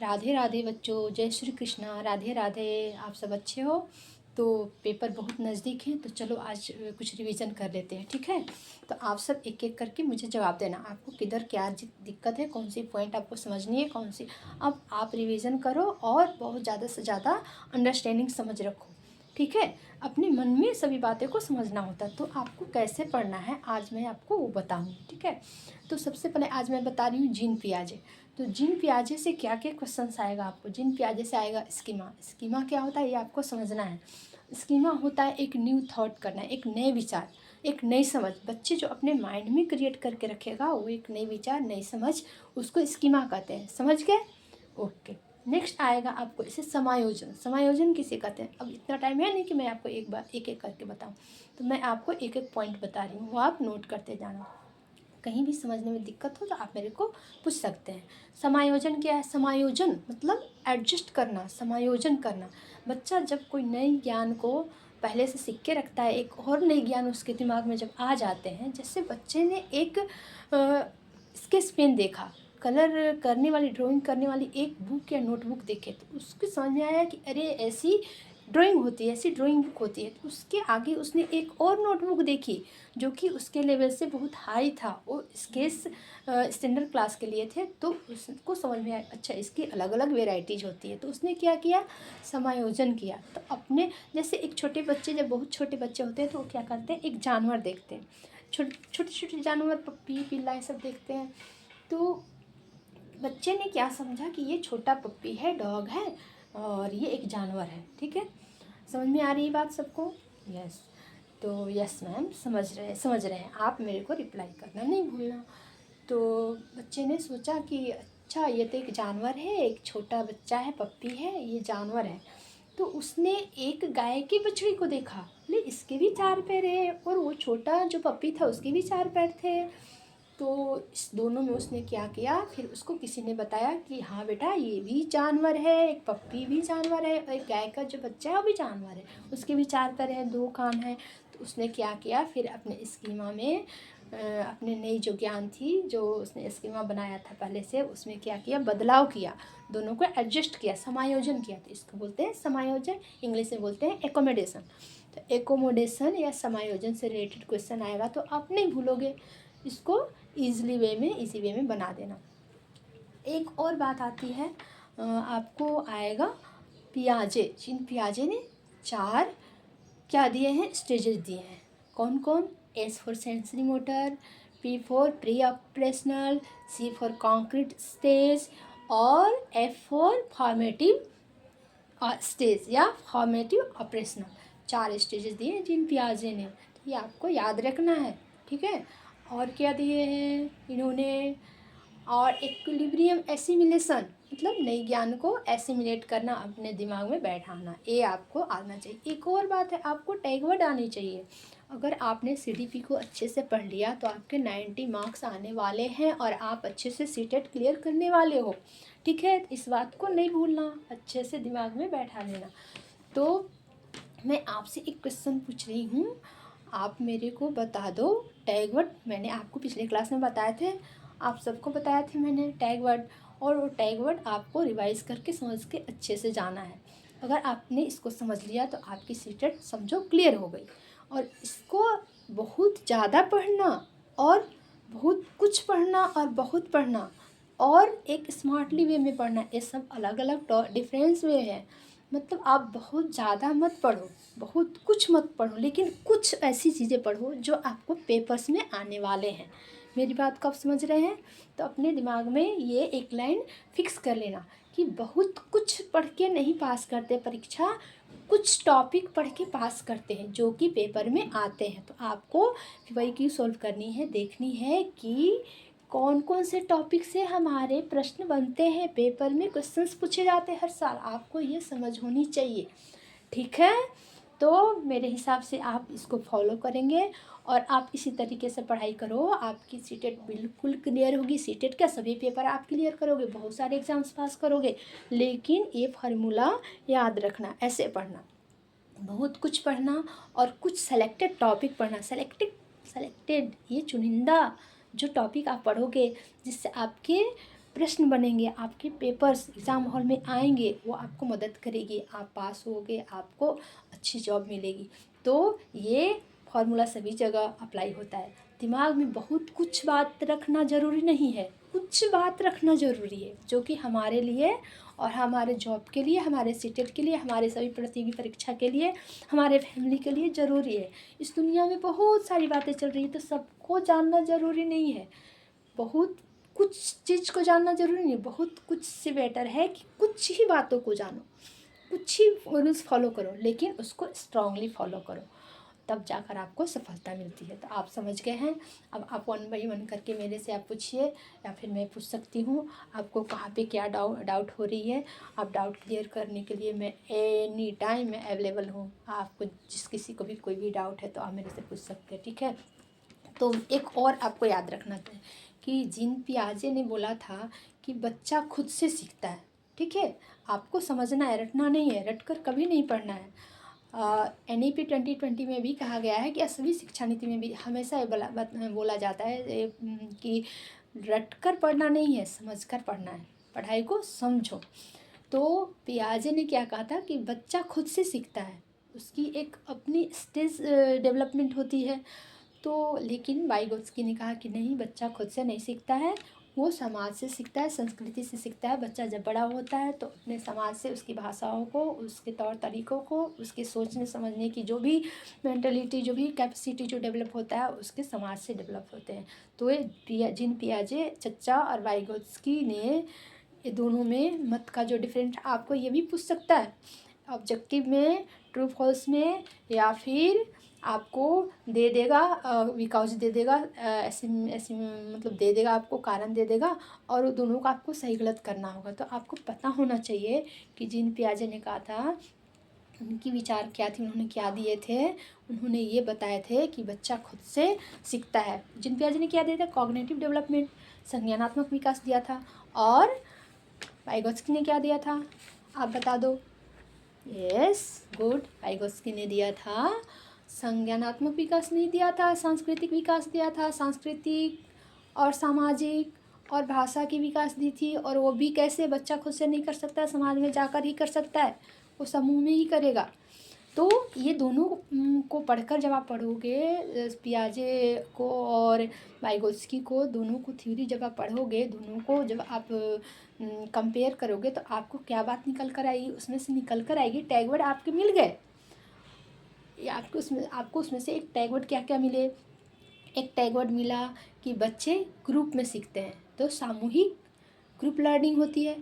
राधे राधे बच्चों, जय श्री कृष्णा। राधे राधे। आप सब अच्छे हो? तो पेपर बहुत नज़दीक है, तो चलो आज कुछ रिवीजन कर लेते हैं, ठीक है? तो आप सब एक एक करके मुझे जवाब देना, आपको किधर क्या दिक्कत है, कौन सी पॉइंट आपको समझनी है, कौन सी। अब आप रिवीजन करो और बहुत ज़्यादा से ज़्यादा अंडरस्टैंडिंग समझ रखो, ठीक है? अपने मन में सभी बातें को समझना होता है। तो आपको कैसे पढ़ना है आज मैं आपको वो बताऊँगी, ठीक है? तो सबसे पहले आज मैं बता रही हूँ जीन पियाजे। तो जीन पियाजे से क्या क्या क्वेश्चंस आएगा आपको। जीन पियाजे से आएगा स्कीमा। स्कीमा क्या होता है ये आपको समझना है। स्कीमा होता है एक न्यू थॉट करना, एक नए विचार, एक नई समझ। बच्चे जो अपने माइंड में क्रिएट करके रखेगा वो एक नई विचार, नई समझ, उसको स्कीमा कहते हैं। समझ गए? ओके। नेक्स्ट आएगा आपको इसे समायोजन। समायोजन किसे कहते हैं? अब इतना टाइम है नहीं कि मैं आपको एक बार एक एक करके बताऊं, तो मैं आपको एक एक पॉइंट बता रही हूँ, वो आप नोट करते जाना। कहीं भी समझने में दिक्कत हो तो आप मेरे को पूछ सकते हैं। समायोजन क्या है? समायोजन मतलब एडजस्ट करना, समायोजन करना। बच्चा जब कोई नई ज्ञान को पहले से सीख के रखता है, एक और नई ज्ञान उसके दिमाग में जब आ जाते हैं, जैसे बच्चे ने एक स्केच पेन देखा, कलर करने वाली, ड्राइंग करने वाली एक बुक या नोटबुक देखे, तो उसको समझ में आया कि अरे ऐसी ड्राइंग होती है, ऐसी ड्राइंग बुक होती है। तो उसके आगे उसने एक और नोटबुक देखी जो कि उसके लेवल से बहुत हाई था, वो स्केच स्टैंडर्ड क्लास के लिए थे। तो उसको समझ में आया अच्छा इसकी अलग अलग वेराइटीज़ होती है। तो उसने क्या किया? समायोजन किया। तो अपने जैसे एक छोटे बच्चे, जब बहुत छोटे बच्चे होते हैं तो वो क्या करते हैं, एक जानवर देखते हैं, छोटे छोटे जानवर, पप्पी पिल्ला ये सब देखते हैं। तो बच्चे ने क्या समझा कि ये छोटा पप्पी है, डॉग है, और ये एक जानवर है, ठीक है? समझ में आ रही है बात सबको? यस। तो यस मैम, समझ रहे हैं आप, मेरे को रिप्लाई करना नहीं भूलना। तो बच्चे ने सोचा कि अच्छा ये तो एक जानवर है, एक छोटा बच्चा है, पप्पी है, ये जानवर है। तो उसने एक गाय की बछड़ी को देखा, बोले इसके भी 4 पैर है, और वो छोटा जो पप्पी था उसके भी 4 पैर थे। तो इस दोनों में उसने क्या किया, फिर उसको किसी ने बताया कि हाँ बेटा ये भी जानवर है, एक पप्पी भी जानवर है, और एक गाय का जो बच्चा है वो भी जानवर है, उसके भी 4 पैर हैं, 2 कान हैं। तो उसने क्या किया, फिर अपने स्कीमा में अपने नई जो ज्ञान थी, जो उसने स्कीमा बनाया था पहले से, उसमें क्या किया, बदलाव किया, दोनों को एडजस्ट किया, समायोजन किया। तो इसको बोलते हैं समायोजन, इंग्लिश में बोलते हैं एकोमोडेशन। तो एकोमोडेशन या समायोजन से रिलेटेड क्वेश्चन आएगा तो आप नहीं भूलोगे, इसको इजी वे में बना देना। एक और बात आती है, आपको आएगा पियाजे। जिन पियाजे ने 4 क्या दिए हैं, स्टेजेस दिए हैं। कौन कौन? S for sensory motor, P for pre operational, C for concrete stage, और एफ फॉर फॉर्मेटिव स्टेज या फॉर्मेटिव ऑपरेशनल। 4 स्टेजेस दिए हैं जिन पियाजे ने, ये आपको याद रखना है, ठीक है? और क्या दिए हैं इन्होंने? और इक्विलिब्रियम एसिमिलेशन, मतलब नई ज्ञान को एसिमिलेट करना, अपने दिमाग में बैठाना, ये आपको आना चाहिए। एक और बात है, आपको टैग वर्ड आनी चाहिए। अगर आपने सीडीपी को अच्छे से पढ़ लिया तो आपके 90 मार्क्स आने वाले हैं और आप अच्छे से सीटेट क्लियर करने वाले हो, ठीक है? इस बात को नहीं भूलना, अच्छे से दिमाग में बैठा लेना। तो मैं आपसे एक क्वेश्चन पूछ रही हूँ, आप मेरे को बता दो टैग वर्ड। मैंने आपको पिछले क्लास में बताए थे, आप सबको बताया थे मैंने टैग वर्ड, और वो टैग वर्ड आपको रिवाइज करके समझ के अच्छे से जाना है। अगर आपने इसको समझ लिया तो आपकी सीटेट समझो क्लियर हो गई। और इसको बहुत ज़्यादा पढ़ना, और बहुत कुछ पढ़ना, और बहुत पढ़ना, और एक स्मार्टली वे में पढ़ना, ये सब अलग अलग डिफरेंस वे है। मतलब आप बहुत ज़्यादा मत पढ़ो, बहुत कुछ मत पढ़ो, लेकिन कुछ ऐसी चीज़ें पढ़ो जो आपको पेपर्स में आने वाले हैं। मेरी बात को आप समझ रहे हैं? तो अपने दिमाग में ये एक लाइन फिक्स कर लेना कि बहुत कुछ पढ़ के नहीं पास करते परीक्षा, कुछ टॉपिक पढ़ के पास करते हैं जो कि पेपर में आते हैं। तो आपको वही की सॉल्व करनी है, देखनी है कि कौन कौन से टॉपिक से हमारे प्रश्न बनते हैं, पेपर में क्वेश्चंस पूछे जाते हैं हर साल, आपको ये समझ होनी चाहिए, ठीक है? तो मेरे हिसाब से आप इसको फॉलो करेंगे और आप इसी तरीके से पढ़ाई करो, आपकी सीटेट बिल्कुल क्लियर होगी। सीटेट क्या, सभी पेपर आप क्लियर करोगे, बहुत सारे एग्जाम्स पास करोगे, लेकिन ये फार्मूला याद रखना, ऐसे पढ़ना, बहुत कुछ पढ़ना, और कुछ सेलेक्टेड टॉपिक पढ़ना। सेलेक्टेड ये चुनिंदा जो टॉपिक आप पढ़ोगे, जिससे आपके प्रश्न बनेंगे, आपके पेपर्स एग्ज़ाम हॉल में आएंगे, वो आपको मदद करेगी, आप पास होगे, आपको अच्छी जॉब मिलेगी। तो ये फॉर्मूला सभी जगह अप्लाई होता है। दिमाग में बहुत कुछ बात रखना ज़रूरी नहीं है, कुछ बात रखना ज़रूरी है जो कि हमारे लिए और हमारे जॉब के लिए, हमारे सीटेट के लिए, हमारे सभी प्रतियोगी परीक्षा के लिए, हमारे फैमिली के लिए ज़रूरी है। इस दुनिया में बहुत सारी बातें चल रही है, तो सबको जानना ज़रूरी नहीं है। बहुत कुछ चीज़ को जानना ज़रूरी नहीं, बहुत कुछ से बेटर है कि कुछ ही बातों को जानो, कुछ ही रूल्स फॉलो करो, लेकिन उसको स्ट्रांगली फॉलो करो, तब जाकर आपको सफलता मिलती है। तो आप समझ गए हैं। अब आप 1 बाई 1 करके मेरे से आप पूछिए, या फिर मैं पूछ सकती हूँ, आपको कहाँ पे क्या डाउट हो रही है। आप डाउट क्लियर करने के लिए मैं एनी टाइम मैं अवेलेबल हूँ। आपको किसी को भी कोई भी डाउट है तो आप मेरे से पूछ सकते हैं, ठीक है। तो एक और आपको याद रखना है कि जीन पियाजे ने बोला था कि बच्चा खुद से सीखता है, ठीक है। आपको समझना है, रटना नहीं है, रट कर कभी नहीं पढ़ना है। NEP 2020 में भी कहा गया है कि सभी शिक्षा नीति में भी हमेशा ये बोला जाता है कि रट कर पढ़ना नहीं है, समझ कर पढ़ना है, पढ़ाई को समझो। तो पियाजे ने क्या कहा था कि बच्चा खुद से सीखता है, उसकी एक अपनी स्टेज डेवलपमेंट होती है। तो लेकिन वाइगोत्स्की ने कहा कि नहीं, बच्चा खुद से नहीं सीखता है, वो समाज से सीखता है, संस्कृति से सीखता है। बच्चा जब बड़ा होता है तो अपने समाज से, उसकी भाषाओं को, उसके तौर तरीक़ों को, उसके सोचने समझने की जो भी मेंटलिटी, जो भी कैपेसिटी जो डेवलप होता है, उसके समाज से डेवलप होते हैं। तो ये जीन पियाजे चच्चा और वाइगोत्स्की ने ये दोनों में मत का जो डिफरेंट आपको ये भी पूछ सकता है ऑब्जेक्टिव में, ट्रू फॉल्स में, या फिर आपको दे देगा बिकॉज दे देगा, ऐसे ऐसे मतलब दे देगा, आपको कारण दे देगा, और वो दोनों का आपको सही गलत करना होगा। तो आपको पता होना चाहिए कि जीन पियाजे ने कहा था, उनकी विचार क्या थी, उन्होंने क्या दिए थे। उन्होंने ये बताए थे कि बच्चा खुद से सीखता है। जीन पियाजे ने क्या दिया था, कॉग्निटिव डेवलपमेंट, संज्ञानात्मक विकास दिया था। और वाइगोत्स्की ने क्या दिया था, आप बता दो। यस, गुड, वाइगोत्स्की ने दिया था संज्ञानात्मक विकास नहीं दिया था, सांस्कृतिक विकास दिया था। सांस्कृतिक और सामाजिक और भाषा की विकास दी थी। और वो भी कैसे, बच्चा खुद से नहीं कर सकता, समाज में जाकर ही कर सकता है, वो समूह में ही करेगा। तो ये दोनों को पढ़कर जब आप पढ़ोगे, पियाजे को और वाइगोत्स्की को, दोनों को थ्योरी जब आप पढ़ोगे, दोनों को जब आप कंपेयर करोगे, तो आपको क्या बात निकल कर आएगी, उसमें से निकल कर आएगी टैग वर्ड आपके मिल गए। या आपको उसमें से एक टैग वर्ड क्या क्या मिले। एक टैग वर्ड मिला कि बच्चे ग्रुप में सीखते हैं, तो सामूहिक ग्रुप लर्निंग होती है,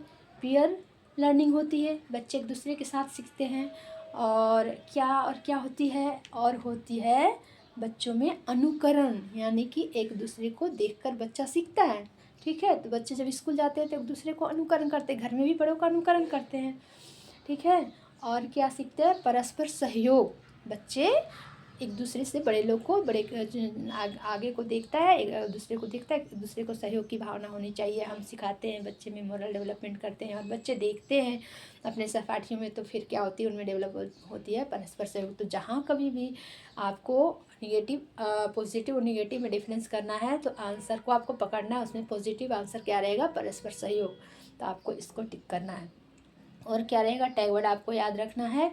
पीयर लर्निंग होती है, बच्चे एक दूसरे के साथ सीखते हैं। और क्या होती है, और होती है बच्चों में अनुकरण, यानी कि एक दूसरे को देखकर बच्चा सीखता है, ठीक है। तो बच्चे जब स्कूल जाते हैं तो एक दूसरे को अनुकरण करते हैं, घर में भी बड़ों का अनुकरण करते हैं, ठीक है। और क्या सीखते हैं, परस्पर सहयोग, बच्चे एक दूसरे से, बड़े लोग को, आगे को देखता है, एक दूसरे को देखता है, एक दूसरे को सहयोग की भावना होनी चाहिए, हम सिखाते हैं, बच्चे में मोरल डेवलपमेंट करते हैं। और बच्चे देखते हैं अपने सहपाठियों में, तो फिर क्या होती है, उनमें डेवलप होती है परस्पर सहयोग। तो जहाँ कभी भी आपको निगेटिव पॉजिटिव और निगेटिव में डिफरेंस करना है, तो आंसर को आपको पकड़ना है, उसमें पॉजिटिव आंसर क्या रहेगा, परस्पर सहयोग। तो आपको इसको टिक करना है। और क्या रहेगा, टैग वर्ड आपको याद रखना है,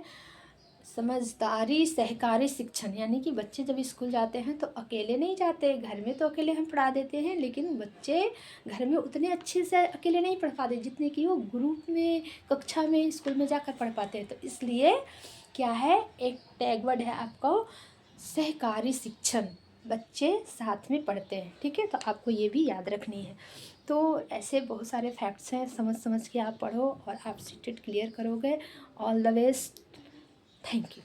समझदारी सहकारी शिक्षण, यानी कि बच्चे जब स्कूल जाते हैं तो अकेले नहीं जाते, घर में तो अकेले हम पढ़ा देते हैं, लेकिन बच्चे घर में उतने अच्छे से अकेले नहीं पढ़ पाते जितने कि वो ग्रुप में, कक्षा में, स्कूल में जाकर पढ़ पाते हैं। तो इसलिए क्या है, एक टैग वर्ड है आपको सहकारी शिक्षण, बच्चे साथ में पढ़ते हैं, ठीक है। तो आपको ये भी याद रखनी है। तो ऐसे बहुत सारे फैक्ट्स हैं, समझ समझ के आप पढ़ो और आप सीटेट क्लियर करोगे। All the best, thank you.